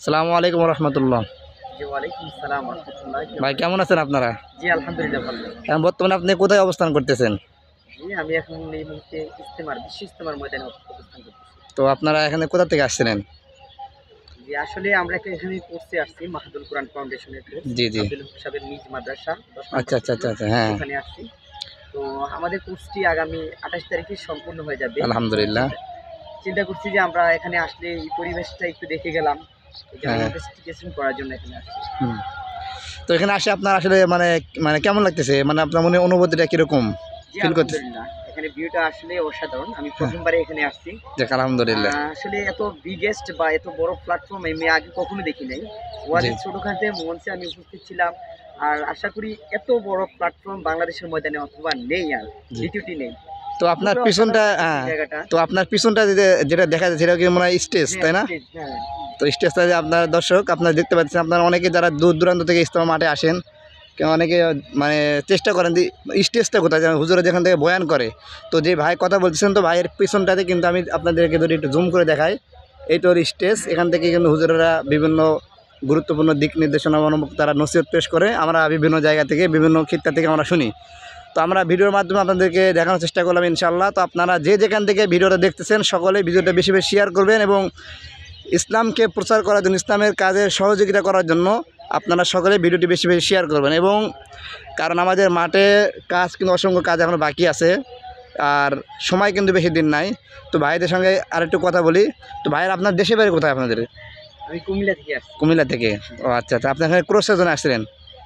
আসসালামু আলাইকুম রহমতুল্লাহ। জি ওয়ালাইকুম আসসালাম ওয়া রাহমাতুল্লাহি ওয়া ভাই কেমন আছেন আপনারা? জি আলহামদুলিল্লাহ ভালো। এখন বর্তমানে আপনি কোথায় অবস্থান করতেছেন? জি আমি এখন এই মুহূর্তে বিশ্ব ইজতেমার ময়দানে অবস্থান করতেছি। তো আপনারা এখানে কোথা থেকে আসছিলেন? জি আসলে আমরা এখানে কোর্সে আসছি মাহাদুল কোরআন ফাউন্ডেশনের কোর্স। জি জি। আব্দুল হক সাহেবের নিজ মাদ্রাসা 10 আচ্ছা নম্বর আচ্ছা আচ্ছা সেক্টর, আচ্ছা, হ্যাঁ ওখানে আসছি। তো আমাদের কোর্সটি আগামী 28 তারিখে সম্পূর্ণ হয়ে যাবে। আলহামদুলিল্লাহ। চিন্তা করছি যে আমরা এখানে আসলে এই পরিবেশটা একটু দেখে গেলাম। এই জন্য হ্যাঁ। ইনভেস্টিগেশন করার জন্য এখানে আসছি। হুম। তো এখানে আসে আপনার আসলে মানে মানে কেমন লাগতেছে, মানে আপনার মনে অনুভূতিটা কিরকম জি ফিল করতেছে? আলহামদুলিল্লাহ। এখানে ভিউটা আসলে অসাধারণ। আমি প্রথমবারে এখানে আসছি। যাক আলহামদুলিল্লাহ। আসলে এত বিগেস্ট বা এত বড় প্ল্যাটফর্ম আমি আগে কখনো দেখি নাই। জি ওয়াজের ছোটখাটো মঞ্চে আমি উপস্থিত ছিলাম। আর আশা করি এত বড় প্ল্যাটফর্ম বাংলাদেশের ময়দানে অথবা নেই আর, জি। দ্বিতীয়টি নেই। তো আপনার খুবই পিছনটা অসাধারণ লাগতেছে এই জায়গাটা। তো আপনার পিছনটা যেটা দেখা যাচ্ছে সেটা কি মনে হয় স্টেজ, হ্যাঁ, তাই না? স্টেজ, হ্যাঁ। তো স্টেজটা যে আপনার দর্শক আপনারা দেখতে পাচ্ছেন, আপনারা অনেকে যারা দূর দূরান্ত থেকে ইজতেমা মাঠে আসেন, কেউ অনেকে মানে চেষ্টা করেন যে স্টেজটা কোথায়, যেন হুজুরা যেখান থেকে বয়ান করে। তো যে ভাই কথা বলতেছেন, তো ভাইয়ের পিছনটাতে কিন্তু আমি আপনাদেরকে যদি একটু জুম করে দেখাই, এইটা ওর স্টেজ। এখান থেকে কিন্তু হুজুরেরা বিভিন্ন গুরুত্বপূর্ণ দিক নির্দেশনামূলক তারা নসিহত পেশ করে, আমরা বিভিন্ন জায়গা থেকে বিভিন্ন খিত্তা থেকে আমরা শুনি। তো আমরা ভিডিওর মাধ্যমে আপনাদেরকে দেখানোর চেষ্টা করলাম ইনশাআল্লাহ। তো আপনারা যে যেখান থেকে ভিডিওটা দেখতেছেন সকলে ভিডিওটা বেশি বেশি শেয়ার করবেন এবং ইসলামকে প্রচার করার জন্য, ইসলামের কাজে সহযোগিতা করার জন্য আপনারা সকলে ভিডিওটি বেশি বেশি শেয়ার করবেন। এবং কারণ আমাদের মাঠে কাজ কিন্তু অসংখ্য কাজ এখনও বাকি আছে, আর সময় কিন্তু বেশি দিন নাই। তো ভাইদের সঙ্গে আরেকটু কথা বলি। তো ভাইয়ের আপনার দেশে বাড়ি কোথায় আপনাদের? আমি কুমিল্লা থেকে আসছি। কুমিল্লা থেকে। ও আচ্ছা আচ্ছা, আপনার এখানে ক্রোশের জন্য আসছিলেন?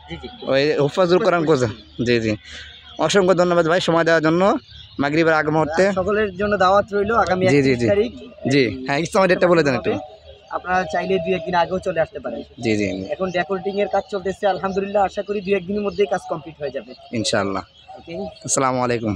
জি, জি। ওই হুফাজুল কোরআন কোর্স। জি জি, অসংখ্য ধন্যবাদ ভাই সময় দেওয়ার জন্য মাগরিবের আগ মুহূর্তে। সকলের জন্য দাওয়াত রইল আগামী জি, জি, 31 জি। তারিখ। জি, হ্যাঁ, ইসলামের ডেটটা বলে দেন একটু। আপনারা চাইলে 2-1 দিন আগেও চলে আসতে পারেন। জি জি, এখন ডেকোরেটিং এর কাজ চলতেছে, আলহামদুলিল্লাহ আশা করি 2-1 দিনের মধ্যেই কাজ কমপ্লিট হয়ে যাবে। ইনশাআল্লাহ। ওকে। আসসালামু আলাইকুম।